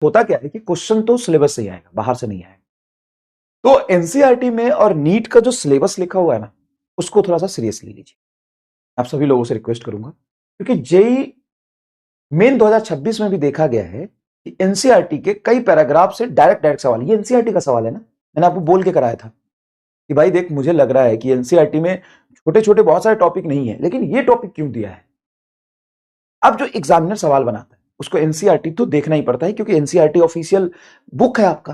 होता क्या है कि क्वेश्चन तो सिलेबस से ही आएगा, बाहर से नहीं आएगा। तो एनसीईआरटी में और नीट का जो सिलेबस लिखा हुआ है ना, उसको थोड़ा सा सीरियसली लीजिए, आप सभी लोगों से रिक्वेस्ट करूंगा, क्योंकि जेई मेन 2026 में भी देखा गया है कि एनसीईआरटी के कई पैराग्राफ से डायरेक्ट सवाल, ये एनसीईआरटी का सवाल है ना, मैंने आपको बोल के कराया था कि भाई देख, मुझे लग रहा है कि एनसीईआरटी में छोटे छोटे बहुत सारे टॉपिक नहीं है, लेकिन ये टॉपिक क्यों दिया है। अब जो एग्जामिनर सवाल बनाता है उसको एनसीईआरटी तो देखना ही पड़ता है, क्योंकि एनसीईआरटी ऑफिशियल बुक है आपका,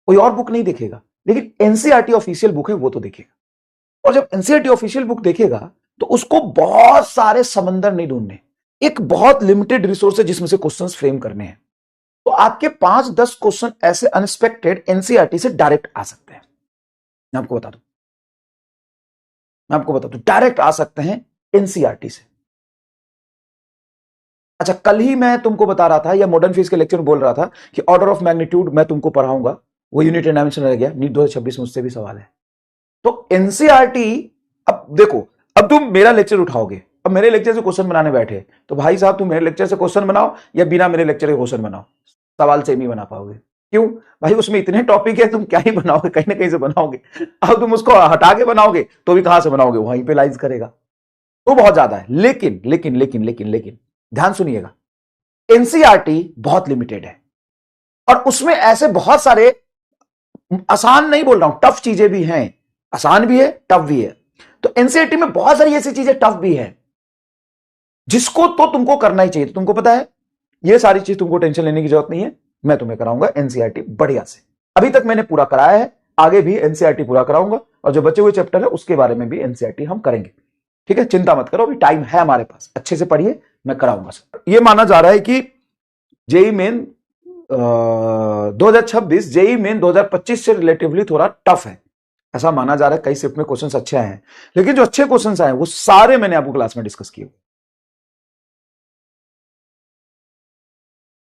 कोई और बुक नहीं देखेगा, लेकिन एनसीईआरटी ऑफिशियल बुक है वो तो देखेगा। और जब एनसीईआरटी ऑफिशियल बुक देखेगा तो उसको बहुत सारे समंदर नहीं ढूंढने, एक बहुत लिमिटेड रिसोर्स है जिसमें से क्वेश्चंस फ्रेम करने हैं। तो आपके 5-10 क्वेश्चन ऐसे अनएक्सपेक्टेड एनसीईआरटी से डायरेक्ट आ सकते हैं। मैं आपको बता दूं डायरेक्ट आ सकते हैं एनसीईआरटी से। अच्छा, कल ही मैं तुमको बता रहा था या मॉडर्न फिजिक्स के लेक्चर में बोल रहा था कि ऑर्डर ऑफ मैग्नीट्यूड मैं तुमको पढ़ाऊंगा, वो यूनिट एंड डायमेंशन रह गया, नीट 2026 में उससे भी सवाल है। तो एनसीईआरटी, अब देखो, अब तुम मेरा लेक्चर उठाओगे, अब मेरे लेक्चर से क्वेश्चन बनाने बैठे तो भाई साहब तुम मेरे लेक्चर से क्वेश्चन बनाओ या बिना मेरे लेक्चर के क्वेश्चन बनाओ, सवाल सेम ही बना पाओगे। क्यों भाई, उसमें इतने टॉपिक है, तुम क्या ही बनाओगे, कहीं ना कहीं से बनाओगे। अब तुम उसको हटा के बनाओगे तो भी कहां से बनाओगे, वहीं पे लाइज करेगा, तो बहुत ज्यादा है। लेकिन लेकिन लेकिन लेकिन लेकिन ध्यान सुनिएगा, एनसीईआरटी बहुत लिमिटेड है और उसमें ऐसे बहुत सारे, आसान नहीं बोल रहा हूं, टफ चीजें भी हैं, आसान भी है टफ भी है। तो एनसीईआरटी में बहुत सारी ऐसी चीजें टफ भी है जिसको तो तुमको करना ही चाहिए। तो तुमको पता है ये सारी चीज तुमको टेंशन लेने की जरूरत नहीं है, मैं तुम्हें कराऊंगा एनसीईआरटी बढ़िया से। अभी तक मैंने पूरा कराया है, आगे भी एनसीईआरटी पूरा कराऊंगा, और जो बचे हुए चैप्टर है उसके बारे में भी एनसीईआरटी हम करेंगे। ठीक है, चिंता मत करो, अभी टाइम है हमारे पास, अच्छे से पढ़िए, मैं कराऊंगा सर। ये माना जा रहा है कि जेई मेन 2026 जेई मेन 2025 से रिलेटिवली थोड़ा टफ है, ऐसा माना जा रहा है। कई शिफ्ट में क्वेश्चंस अच्छे आए हैं, लेकिन जो अच्छे क्वेश्चंस आए हैं वो सारे मैंने आपको क्लास में डिस्कस किए।